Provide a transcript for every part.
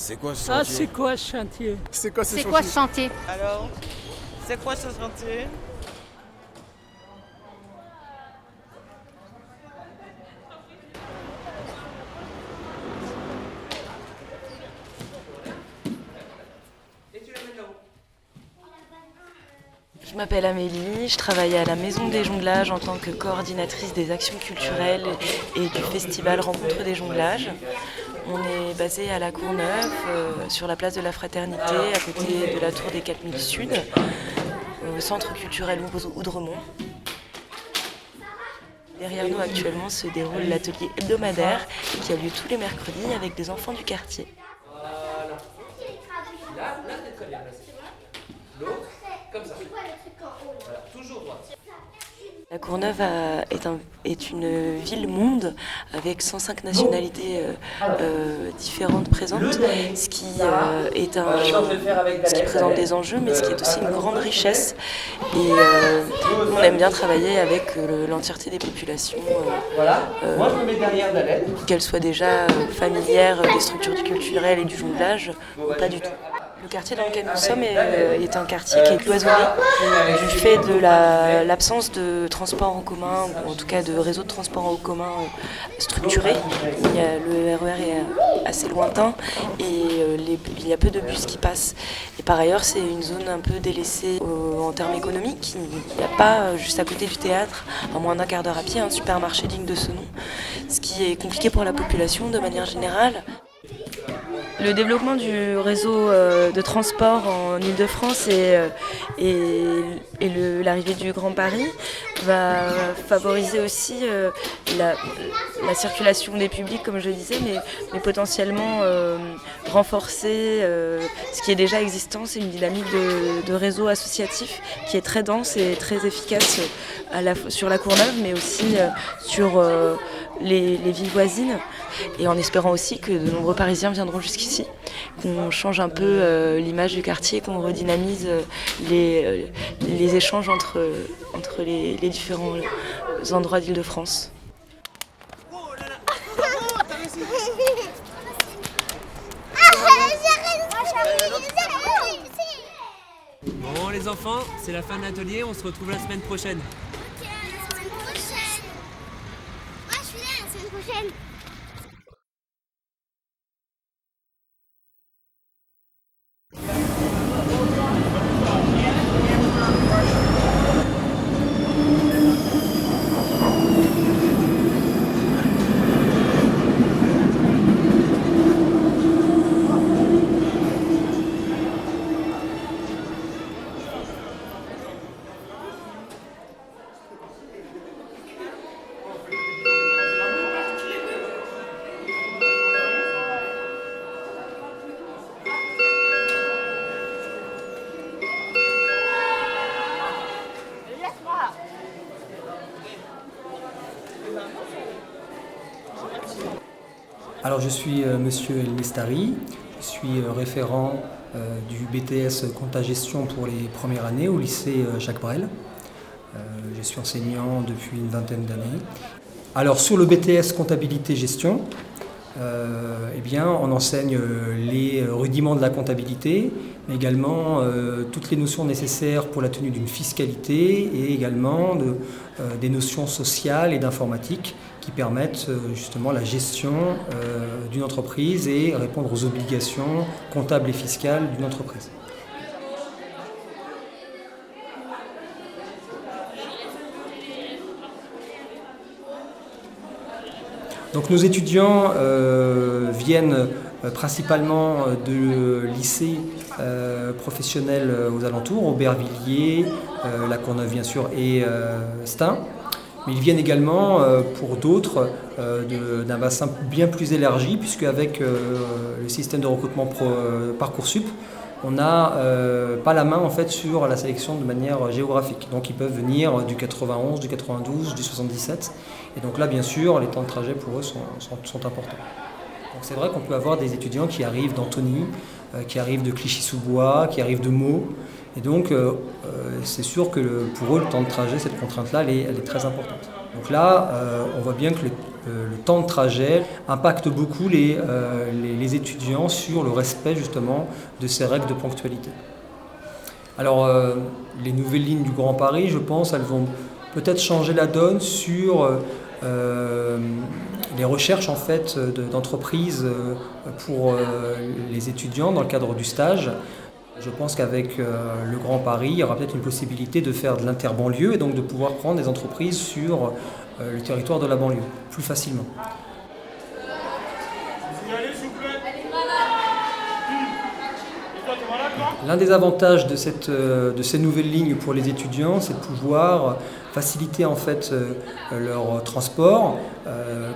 C'est quoi ce Ah, chantier? c'est quoi ce chantier? C'est quoi ce C'est chantier? quoi ce chantier? Alors, c'est quoi ce chantier? Je m'appelle Amélie, je travaille à la Maison des Jonglages en tant que coordinatrice des actions culturelles et du festival Rencontre des Jonglages. On est basé à la Courneuve, sur la place de la Fraternité, à côté de la tour des 4000 Sud, au centre culturel Oudremont. Derrière nous actuellement se déroule l'atelier hebdomadaire qui a lieu tous les mercredis avec des enfants du quartier. Là, c'est très bien. Là, c'est l'autre, comme ça. Voilà, toujours droit. La Courneuve est une ville-monde avec 105 nationalités différentes présentes, ce qui présente des enjeux, mais ce qui est aussi une grande richesse. Et on aime bien travailler avec l'entièreté des populations, Moi, je me mets derrière Daled. qu'elles soient déjà familières des structures culturelles et du jonglage, ou pas du tout. Le quartier dans lequel nous sommes est un quartier qui est cloisonné du fait de l'absence de transport en commun, ou en tout cas de réseau de transport en commun structuré. Le RER est assez lointain et il y a peu de bus qui passent. Et par ailleurs, c'est une zone un peu délaissée en termes économiques. Il n'y a pas, juste à côté du théâtre, à moins d'un quart d'heure à pied, un supermarché digne de ce nom, ce qui est compliqué pour la population de manière générale. Le développement du réseau de transport en Île-de-France et l'arrivée du Grand Paris va favoriser aussi la circulation des publics, comme je le disais, mais potentiellement renforcer ce qui est déjà existant. C'est une dynamique de réseau associatif qui est très dense et très efficace sur la Courneuve, mais aussi sur les villes voisines. Et en espérant aussi que de nombreux Parisiens viendront jusqu'ici, qu'on change un peu l'image du quartier, qu'on redynamise les échanges entre les différents endroits d'Île-de-France. Bon les enfants, c'est la fin de l'atelier, on se retrouve la semaine prochaine. Ok, à la semaine prochaine. Moi, je suis là la semaine prochaine. Alors je suis Monsieur El Mestari, je suis référent du BTS Compta-Gestion pour les premières années au lycée Jacques Brel. Je suis enseignant depuis une vingtaine d'années. Alors sur le BTS Comptabilité-Gestion, eh bien, on enseigne les rudiments de la comptabilité, mais également toutes les notions nécessaires pour la tenue d'une fiscalité et également des notions sociales et d'informatique qui permettent justement la gestion d'une entreprise et répondre aux obligations comptables et fiscales d'une entreprise. Donc nos étudiants viennent principalement de lycées professionnels aux alentours, Aubervilliers, La Courneuve bien sûr et Stein. Mais ils viennent également pour d'autres d'un bassin bien plus élargi, puisque avec le système de recrutement Parcoursup, on n'a pas la main en fait sur la sélection de manière géographique. Donc ils peuvent venir du 91, du 92, du 77. Et donc là, bien sûr, les temps de trajet pour eux sont importants. Donc c'est vrai qu'on peut avoir des étudiants qui arrivent d'Antony, qui arrivent de Clichy-sous-Bois, qui arrivent de Meaux. Et donc c'est sûr que pour eux, le temps de trajet, cette contrainte-là, elle est très importante. Donc là, on voit bien que le temps de trajet impacte beaucoup les étudiants sur le respect justement de ces règles de ponctualité. Alors, les nouvelles lignes du Grand Paris, je pense, elles vont peut-être changer la donne sur les recherches en fait, d'entreprises pour les étudiants dans le cadre du stage. Je pense qu'avec le Grand Paris, il y aura peut-être une possibilité de faire de l'interbanlieue et donc de pouvoir prendre des entreprises sur le territoire de la banlieue plus facilement. L'un des avantages de ces nouvelles lignes pour les étudiants, c'est de pouvoir faciliter en fait leur transport,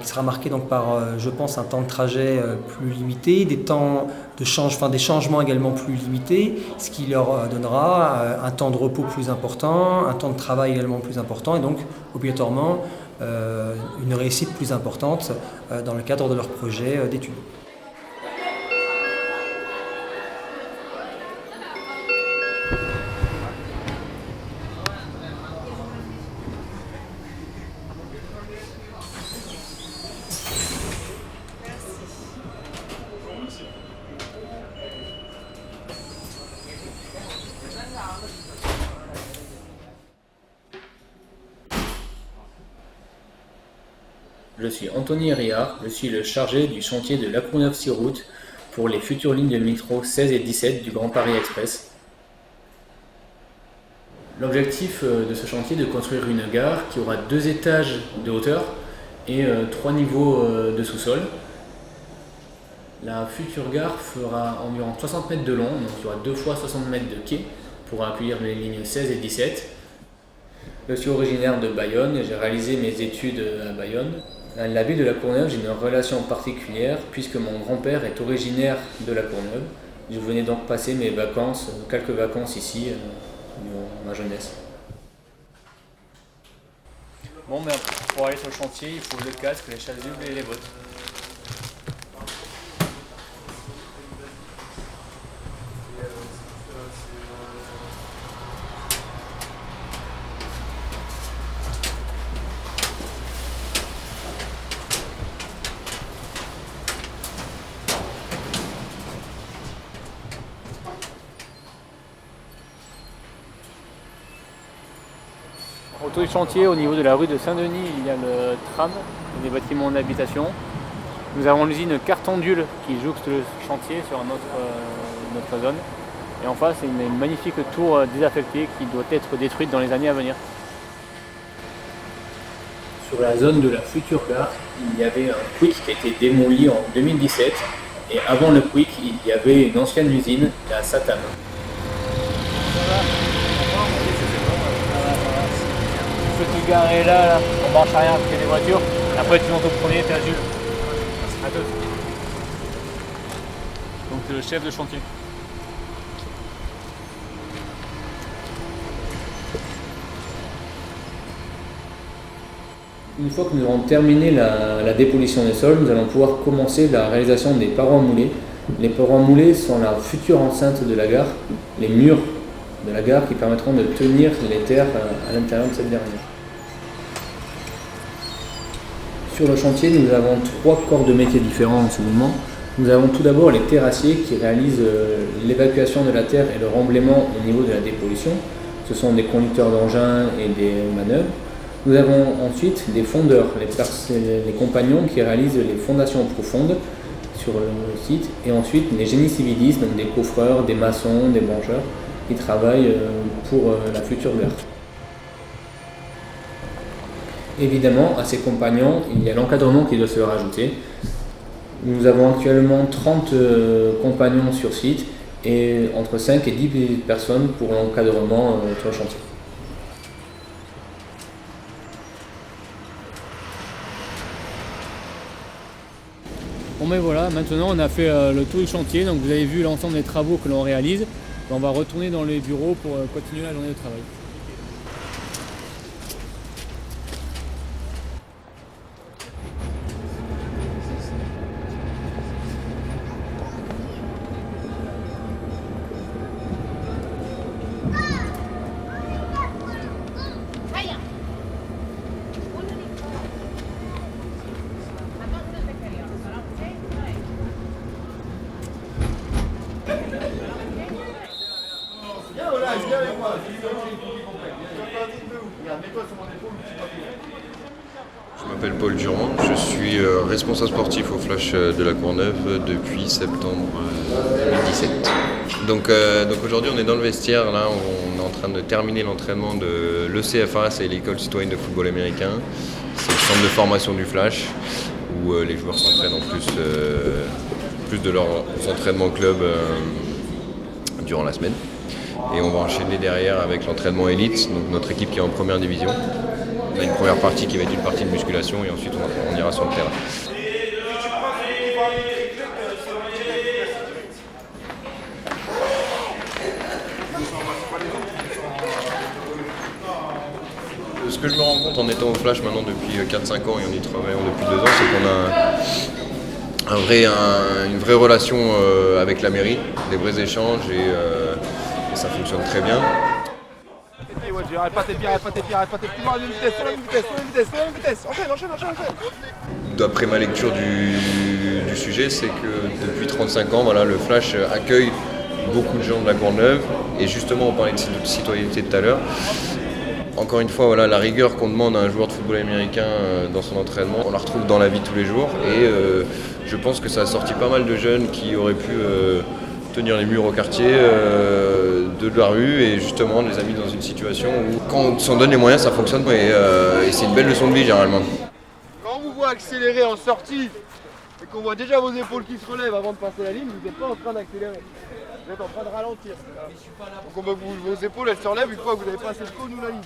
qui sera marqué donc par, je pense, un temps de trajet plus limité, des changements également plus limités, ce qui leur donnera un temps de repos plus important, un temps de travail également plus important, et donc obligatoirement une réussite plus importante dans le cadre de leur projet d'études. Je suis Anthony Riard, je suis le chargé du chantier de La Courneuve-sur-Route pour les futures lignes de métro 16 et 17 du Grand Paris Express. L'objectif de ce chantier est de construire une gare qui aura 2 étages de hauteur et 3 niveaux de sous-sol. La future gare fera environ 60 mètres de long, donc il y aura 2 fois 60 mètres de quai pour accueillir les lignes 16 et 17. Je suis originaire de Bayonne, j'ai réalisé mes études à Bayonne. À la ville de La Courneuve, j'ai une relation particulière puisque mon grand-père est originaire de La Courneuve. Je venais donc passer mes vacances, quelques vacances ici, durant ma jeunesse. Bon, mais pour aller sur le chantier, il faut le casque, les chasubles et les bottes. Autour du chantier, au niveau de la rue de Saint-Denis, il y a le tram et des bâtiments d'habitation. Nous avons l'usine Cartondule qui jouxte le chantier sur notre zone. Et en face, c'est une magnifique tour désaffectée qui doit être détruite dans les années à venir. Sur la zone de la future gare, il y avait un Quick qui a été démoli en 2017. Et avant le Quick, il y avait une ancienne usine, la Satam. Tu te garer là, on marche à rien parce qu'il y a des voitures. Et après tu montes au premier, t'es à Jules. À tous. Donc c'est le chef de chantier. Une fois que nous aurons terminé la dépollution des sols, nous allons pouvoir commencer la réalisation des parois moulées. Les parois moulées sont la future enceinte de la gare, les murs de la gare qui permettront de tenir les terres à l'intérieur de cette dernière. Sur le chantier, nous avons 3 corps de métiers différents en ce moment. Nous avons tout d'abord les terrassiers qui réalisent l'évacuation de la terre et le remblaiement au niveau de la dépollution. Ce sont des conducteurs d'engins et des manœuvres. Nous avons ensuite des fondeurs, les compagnons qui réalisent les fondations profondes sur le site, et ensuite les génies civilistes, donc des coffreurs, des maçons, des brancheurs, qui travaillent pour la future gare. Évidemment, à ces compagnons, il y a l'encadrement qui doit se rajouter. Nous avons actuellement 30 compagnons sur site et entre 5 et 10 personnes pour l'encadrement sur le chantier. Bon mais voilà, maintenant on a fait le tour du chantier, donc vous avez vu l'ensemble des travaux que l'on réalise. On va retourner dans les bureaux pour continuer la journée de travail. Je m'appelle Paul Durand, je suis responsable sportif au Flash de la Courneuve depuis septembre 2017. Donc aujourd'hui on est dans le vestiaire, là on est en train de terminer l'entraînement de l'ECFA, c'est l'école citoyenne de football américain. C'est le centre de formation du Flash où les joueurs s'entraînent en plus de leurs entraînements club durant la semaine. Et on va enchaîner derrière avec l'entraînement élite, donc notre équipe qui est en première division. On a une première partie qui va être une partie de musculation et ensuite on ira sur le terrain. Ce que je me rends compte en étant au Flash maintenant depuis 4-5 ans et en y travaillant depuis 2 ans, c'est qu'on a une vraie relation avec la mairie, des vrais échanges et ça fonctionne très bien. Arrête pas tes pieds, enchaîne. D'après ma lecture du sujet, c'est que depuis 35 ans, voilà, le Flash accueille beaucoup de gens de la Courneuve et justement on parlait de citoyenneté tout à l'heure. Encore une fois, voilà, la rigueur qu'on demande à un joueur de football américain dans son entraînement, on la retrouve dans la vie tous les jours et je pense que ça a sorti pas mal de jeunes qui auraient pu tenir les murs au quartier de la rue et justement les a mis dans une situation où quand on s'en donne les moyens ça fonctionne et c'est une belle leçon de vie généralement. Quand on vous voit accélérer en sortie et qu'on voit déjà vos épaules qui se relèvent avant de passer la ligne, vous n'êtes pas en train d'accélérer, vous êtes en train de ralentir. Donc vos épaules elles se relèvent une fois que vous avez passé le cône ou la ligne.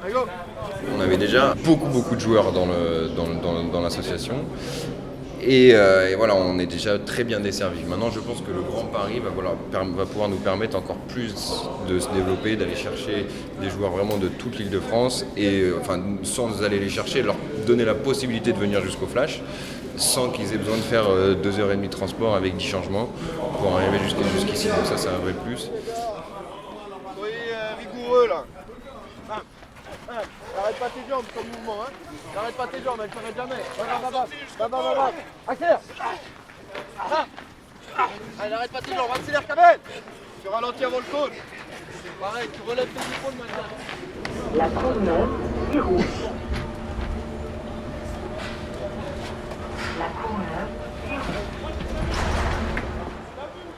D'accord ? On avait déjà beaucoup de joueurs dans l'association. Et voilà, on est déjà très bien desservis. Maintenant, je pense que le Grand Paris va pouvoir nous permettre encore plus de se développer, d'aller chercher des joueurs vraiment de toute l'île de France et sans aller les chercher, leur donner la possibilité de venir jusqu'au Flash sans qu'ils aient besoin de faire 2h30 de transport avec 10 changements pour arriver jusqu'ici. Donc ça, c'est un vrai plus. Soyez rigoureux là. N'arrête pas tes jambes comme mouvement, hein. N'arrête pas tes jambes, elles ne s'arrêtent jamais. Va. Accélère. Allez, n'arrête pas tes jambes, accélère ta bête. Tu ralentis avant le cône. Pareil, tu relèves tes épaules maintenant. La Courneuve, c'est rouge. La Courneuve, c'est rouge.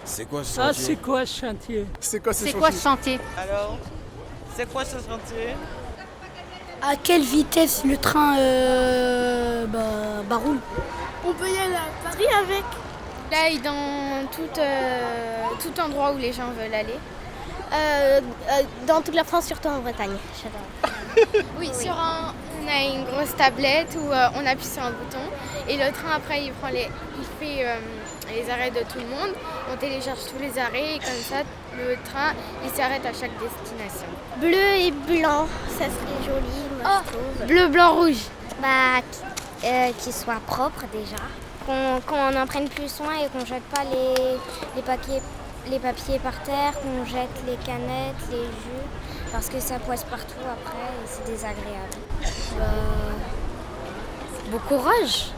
C'est quoi ce chantier? Ah, c'est quoi ce chantier? C'est quoi ce chantier? Alors, c'est quoi ce chantier? À quelle vitesse le train roule? On peut y aller à Paris avec. Là, il est dans tout endroit où les gens veulent aller. Dans toute la France, surtout en Bretagne. Oui, on a une grosse tablette où on appuie sur un bouton et le train après il fait les arrêts de tout le monde. On télécharge tous les arrêts et comme ça le train il s'arrête à chaque destination. Bleu et blanc, ça serait joli, moi je trouve. Bleu, blanc, rouge. Qu'il soit propre déjà. Qu'on en prenne plus soin et qu'on jette pas les papiers par terre, qu'on jette les canettes, les jus, parce que ça poisse partout après et c'est désagréable. Bon courage!